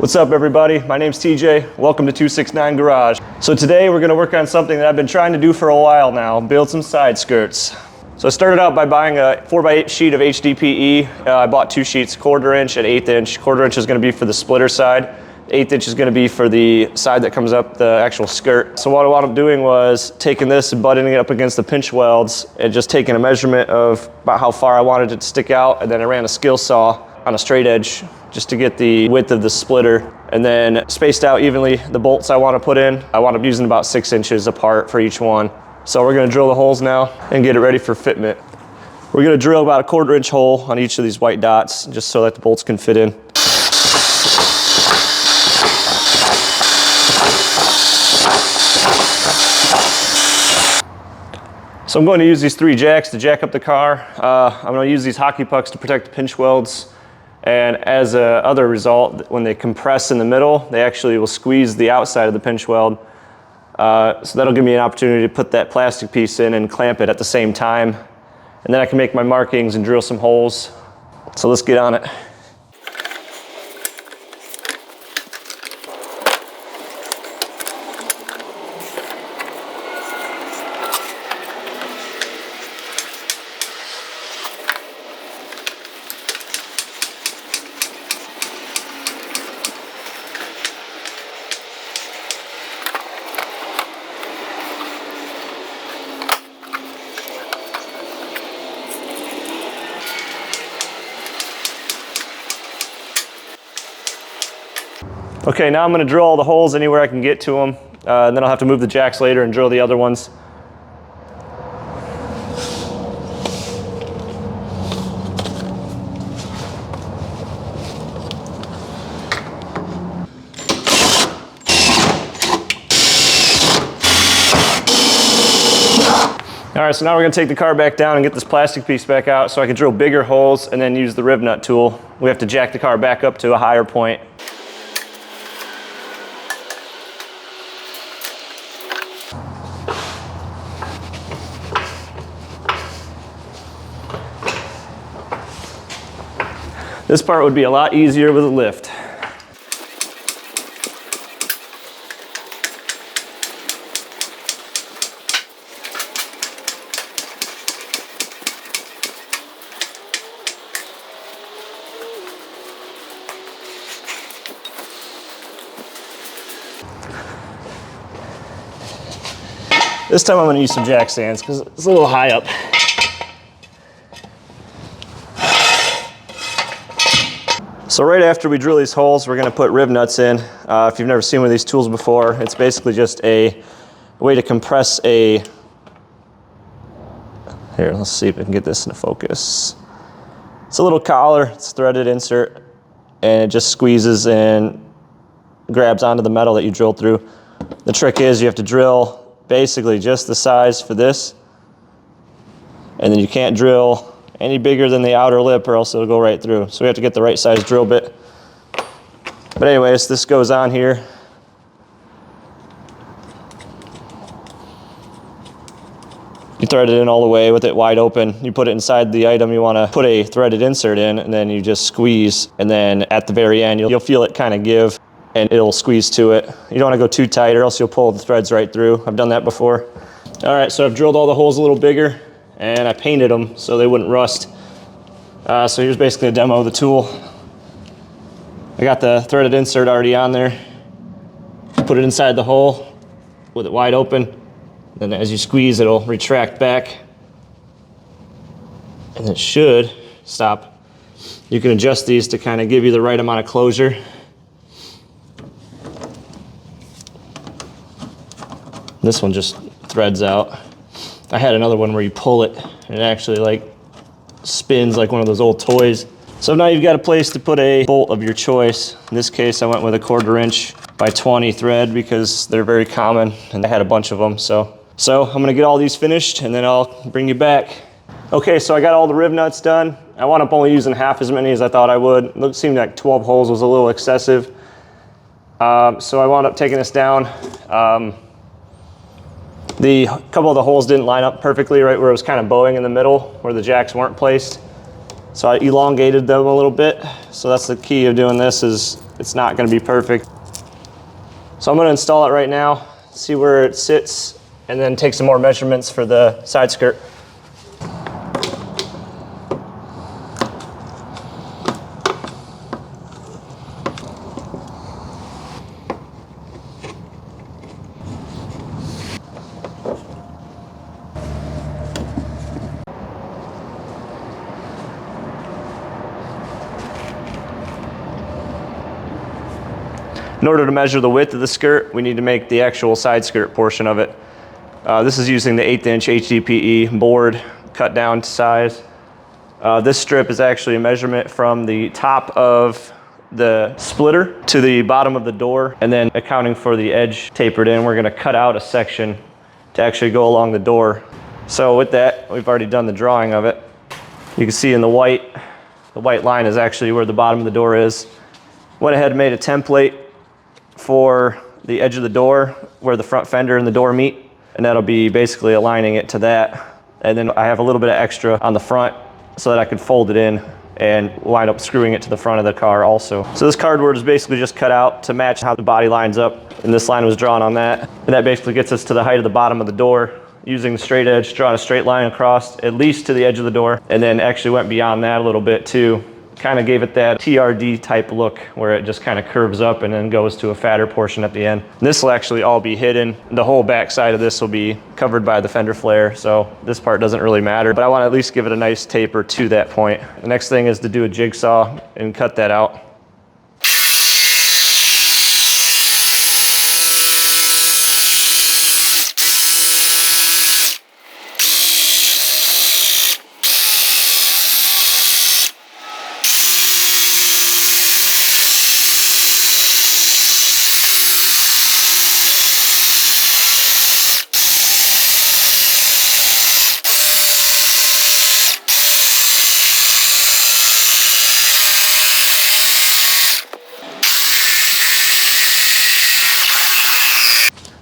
What's up everybody? My name's TJ. Welcome to 269 Garage. So today we're gonna work on something that I've been trying to do for a while now, build some side skirts. So I started out by buying a 4x8 sheet of HDPE. I bought two sheets, 1/4 inch and 1/8 inch. 1/4 inch is gonna be for the splitter side. 1/8 inch is gonna be for the side that comes up the actual skirt. So what I wound up doing was taking this and buttoning it up against the pinch welds and just taking a measurement of about how far I wanted it to stick out, and then I ran a skill saw on a straight edge just to get the width of the splitter, and then spaced out evenly the bolts I want to put in. I wound up using about 6 inches apart for each one. So we're going to drill the holes now and get it ready for fitment. We're going to drill about a 1/4 inch hole on each of these white dots just so that the bolts can fit in. So I'm going to use these 3 jacks to jack up the car. I'm going to use these hockey pucks to protect the pinch welds. And as a other result, when they compress in the middle, they actually will squeeze the outside of the pinch weld. So that'll give me an opportunity to put that plastic piece in and clamp it at the same time. And then I can make my markings and drill some holes. So let's get on it. Okay, now I'm going to drill all the holes anywhere I can get to them, and then I'll have to move the jacks later and drill the other ones. All right, so now we're going to take the car back down and get this plastic piece back out so I can drill bigger holes and then use the Rivnut tool. We have to jack the car back up to a higher point. This part would be a lot easier with a lift. This time I'm going to use some jack stands because it's a little high up. So right after we drill these holes, we're going to put rivnuts in. If you've never seen one of these tools before, it's basically just a way to compress a... Here, let's see if we can get this into focus. It's a little collar, it's a threaded insert, and it just squeezes and grabs onto the metal that you drilled through. The trick is you have to drill basically just the size for this, and then you can't drill any bigger than the outer lip or else it'll go right through. So we have to get the right size drill bit. But anyways, this goes on here. You thread it in all the way with it wide open. You put it inside the item you want to put a threaded insert in, and then you just squeeze, and then at the very end you'll feel it kind of give and it'll squeeze to it. You don't want to go too tight or else you'll pull the threads right through. I've done that before. All right, so I've drilled all the holes a little bigger and I painted them so they wouldn't rust. So here's basically a demo of the tool. I got the threaded insert already on there. Put it inside the hole with it wide open. Then as you squeeze, it'll retract back. And it should stop. You can adjust these to kind of give you the right amount of closure. This one just threads out. I had another one where you pull it and it actually like spins like one of those old toys. So now you've got a place to put a bolt of your choice. In this case, I went with a 1/4 inch by 20 thread because they're very common and I had a bunch of them. So I'm gonna get all these finished and then I'll bring you back. Okay, so I got all the rivnuts done. I wound up only using half as many as I thought I would. It seemed like 12 holes was a little excessive. So I wound up taking this down. The couple of the holes didn't line up perfectly right where it was kind of bowing in the middle where the jacks weren't placed. So I elongated them a little bit. So that's the key of doing this is it's not gonna be perfect. So I'm gonna install it right now, see where it sits, and then take some more measurements for the side skirt. In order to measure the width of the skirt, we need to make the actual side skirt portion of it. This is using the 1/8 inch HDPE board cut down to size. This strip is actually a measurement from the top of the splitter to the bottom of the door, and then accounting for the edge tapered in, we're gonna cut out a section to actually go along the door. So with that, we've already done the drawing of it. You can see in the white line is actually where the bottom of the door is. Went ahead and made a template for the edge of the door where the front fender and the door meet, and that'll be basically aligning it to that. And then I have a little bit of extra on the front so that I could fold it in and wind up screwing it to the front of the car also. So this cardboard is basically just cut out to match how the body lines up, and this line was drawn on that. And that basically gets us to the height of the bottom of the door, using the straight edge, drawing a straight line across at least to the edge of the door, and then actually went beyond that a little bit too. Kind of gave it that TRD type look where it just kind of curves up and then goes to a fatter portion at the end. This will actually all be hidden. The whole back side of this will be covered by the fender flare, so this part doesn't really matter, but I want to at least give it a nice taper to that point. The next thing is to do a jigsaw and cut that out.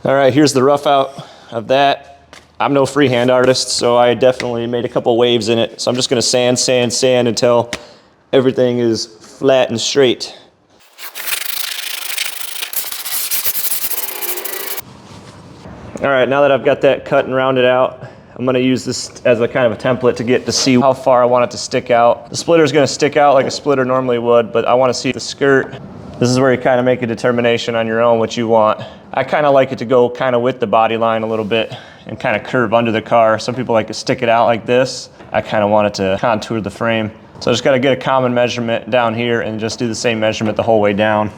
All right, here's the rough out of that. I'm no freehand artist, so I definitely made a couple waves in it. So I'm just gonna sand, sand, sand until everything is flat and straight. All right, now that I've got that cut and rounded out, I'm gonna use this as a kind of a template to get to see how far I want it to stick out. The splitter is gonna stick out like a splitter normally would, but I wanna see the skirt. This is where you kind of make a determination on your own what you want. I kind of like it to go kind of with the body line a little bit and kind of curve under the car. Some people like to stick it out like this. I kind of want it to contour the frame. So I just got to get a common measurement down here and just do the same measurement the whole way down.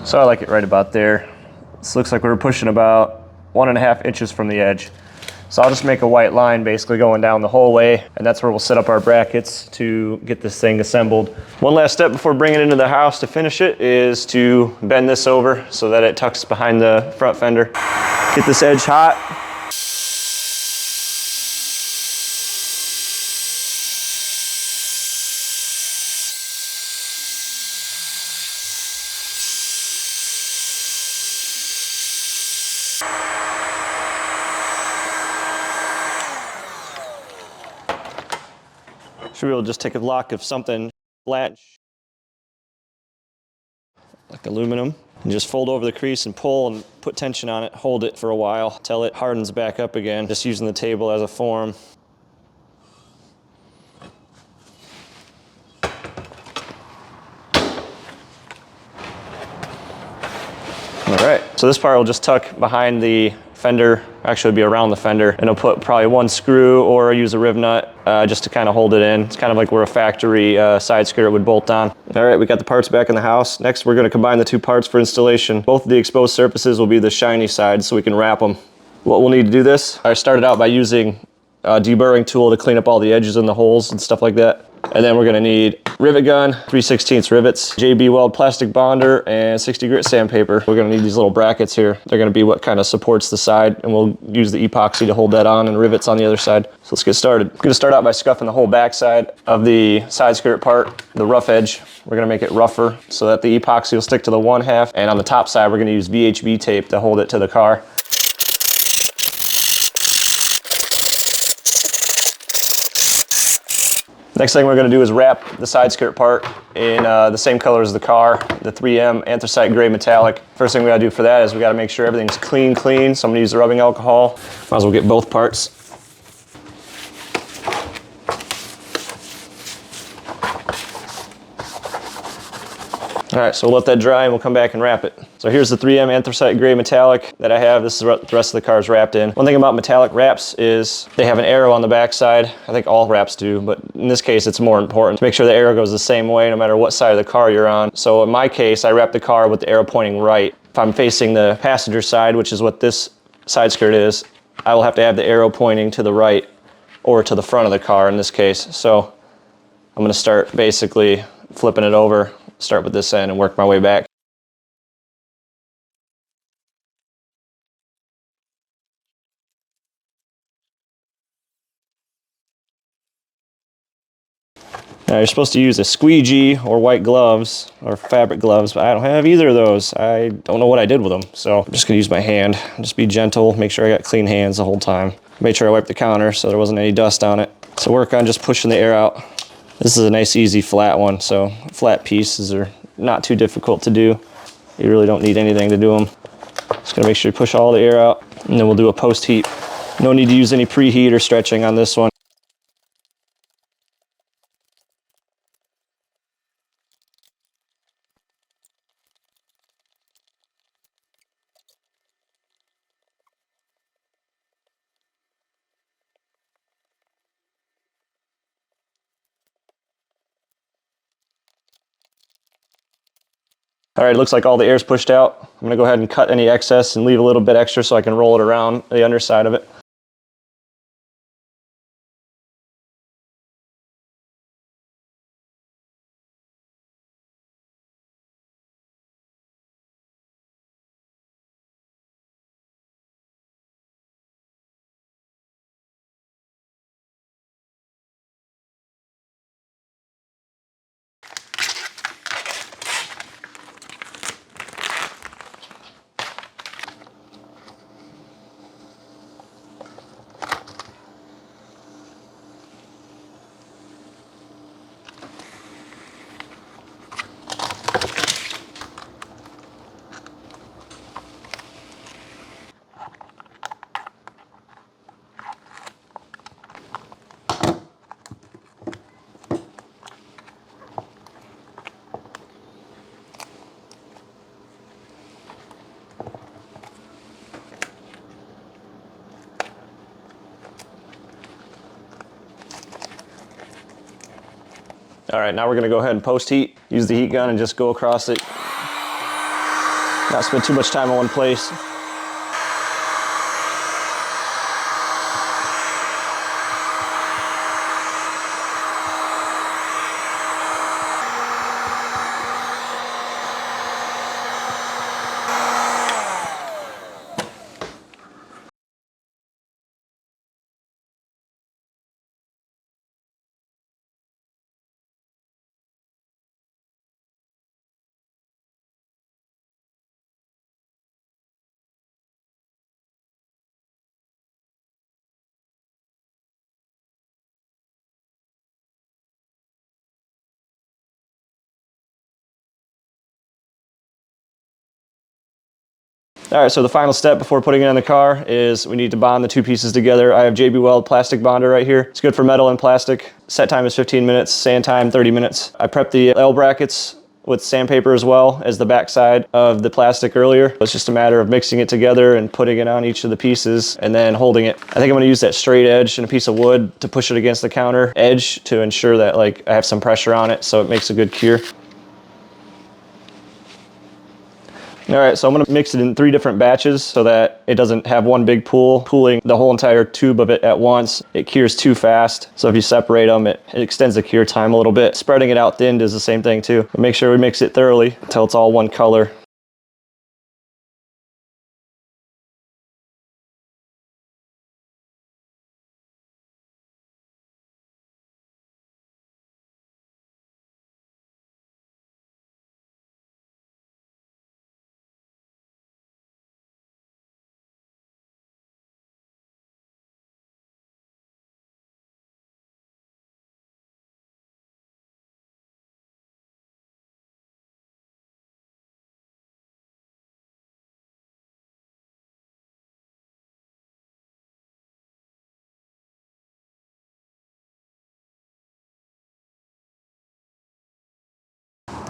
So I like it right about there. This looks like we're pushing about 1.5 inches from the edge. So I'll just make a white line basically going down the whole way, and that's where we'll set up our brackets to get this thing assembled. One last step before bringing it into the house to finish it is to bend this over so that it tucks behind the front fender. Get this edge hot. Should be able to just take a block of something flat, like aluminum, and just fold over the crease and pull and put tension on it, hold it for a while till it hardens back up again, just using the table as a form. All right, so this part will just tuck behind the fender, actually be around the fender, and I'll put probably one screw or use a rivnut just to kind of hold it in. It's kind of like where a factory side skirt would bolt on. All right, we got the parts back in the house. Next, we're gonna combine the two parts for installation. Both of the exposed surfaces will be the shiny side so we can wrap them. What we'll need to do this, I started out by using a deburring tool to clean up all the edges and the holes and stuff like that. And then we're gonna need rivet gun, 3/16 rivets, JB Weld plastic bonder, and 60 grit sandpaper. We're gonna need these little brackets here. They're gonna be what kind of supports the side, and we'll use the epoxy to hold that on and rivets on the other side. So let's get started. I'm gonna start out by scuffing the whole back side of the side skirt part, the rough edge. We're gonna make it rougher so that the epoxy will stick to the one half, and on the top side, we're gonna use VHB tape to hold it to the car. Next thing we're going to do is wrap the side skirt part in the same color as the car, the 3M Anthracite Grey Metallic. First thing we got to do for that is we got to make sure everything's clean. So I'm going to use the rubbing alcohol. Might as well get both parts. All right, so we'll let that dry and we'll come back and wrap it. So here's the 3M Anthracite Grey Metallic that I have. This is what the rest of the car is wrapped in. One thing about metallic wraps is they have an arrow on the back side. I think all wraps do, but in this case it's more important to make sure the arrow goes the same way no matter what side of the car you're on. So in my case, I wrap the car with the arrow pointing right. If I'm facing the passenger side, which is what this side skirt is, I will have to have the arrow pointing to the right or to the front of the car in this case. So I'm going to start basically flipping it over. Start with this end and work my way back. Now you're supposed to use a squeegee or white gloves or fabric gloves, but I don't have either of those. I don't know what I did with them, so I'm just gonna use my hand. Just be gentle, make sure I got clean hands the whole time. Made sure I wiped the counter so there wasn't any dust on it. So work on just pushing the air out. This is a nice easy flat one, so flat pieces are not too difficult to do. You really don't need anything to do them. Just gonna make sure you push all the air out, and then we'll do a post heat. No need to use any preheat or stretching on this one. All right, it looks like all the air's pushed out. I'm gonna go ahead and cut any excess and leave a little bit extra so I can roll it around the underside of it. All right, now we're gonna go ahead and post heat. Use the heat gun and just go across it. Not spend too much time in one place. All right, so the final step before putting it on the car is we need to bond the two pieces together. I have JB Weld plastic bonder right here. It's good for metal and plastic. Set time is 15 minutes, sand time 30 minutes. I prepped the L brackets with sandpaper as well as the back side of the plastic earlier. It's just a matter of mixing it together and putting it on each of the pieces and then holding it. I think I'm gonna use that straight edge and a piece of wood to push it against the counter edge to ensure that I have some pressure on it so it makes a good cure. All right, so I'm gonna mix it in 3 different batches so that it doesn't have one big pool, pooling the whole entire tube of it at once. It cures too fast. So if you separate them, it extends the cure time a little bit. Spreading it out thin does the same thing too. But make sure we mix it thoroughly until it's all one color.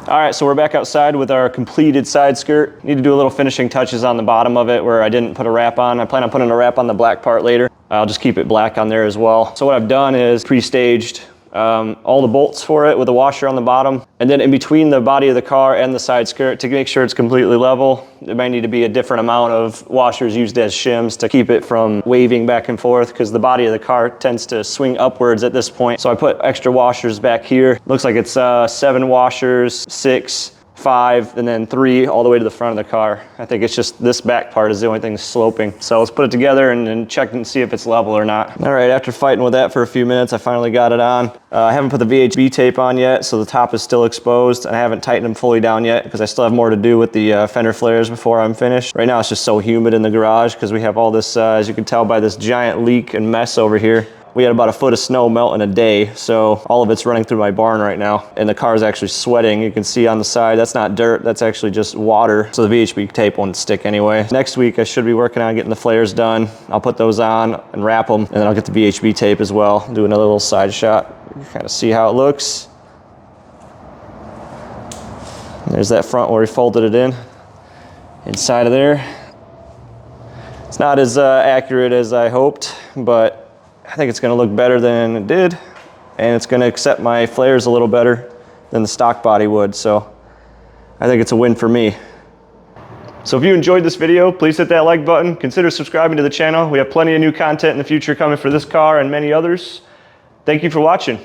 All right, so we're back outside with our completed side skirt. Need to do a little finishing touches on the bottom of it where I didn't put a wrap on. I plan on putting a wrap on the black part later. I'll just keep it black on there as well. So what I've done is pre-staged all the bolts for it with a washer on the bottom. And then in between the body of the car and the side skirt, to make sure it's completely level, there might need to be a different amount of washers used as shims to keep it from waving back and forth, because the body of the car tends to swing upwards at this point. So I put extra washers back here. Looks like it's 7 washers, 6, 5, and then 3 all the way to the front of the car. I think it's just this back part is the only thing sloping. So let's put it together and check and see if it's level or not. All right, after fighting with that for a few minutes, I finally got it on. I haven't put the VHB tape on yet, so the top is still exposed, and I haven't tightened them fully down yet because I still have more to do with the fender flares before I'm finished. Right now it's just so humid in the garage because we have all this, as you can tell by this giant leak and mess over here. We had about a foot of snow melt in a day, so all of it's running through my barn right now. And the car is actually sweating. You can see on the side, that's not dirt, that's actually just water. So the VHB tape won't stick anyway. Next week, I should be working on getting the flares done. I'll put those on and wrap them, and then I'll get the VHB tape as well. Do another little side shot, kind of see how it looks. There's that front where we folded it in. Inside of there. It's not as accurate as I hoped, but I think it's going to look better than it did, and it's going to accept my flares a little better than the stock body would, so I think it's a win for me. So if you enjoyed this video, please hit that like button. Consider subscribing to the channel. We have plenty of new content in the future coming for this car and many others. Thank you for watching.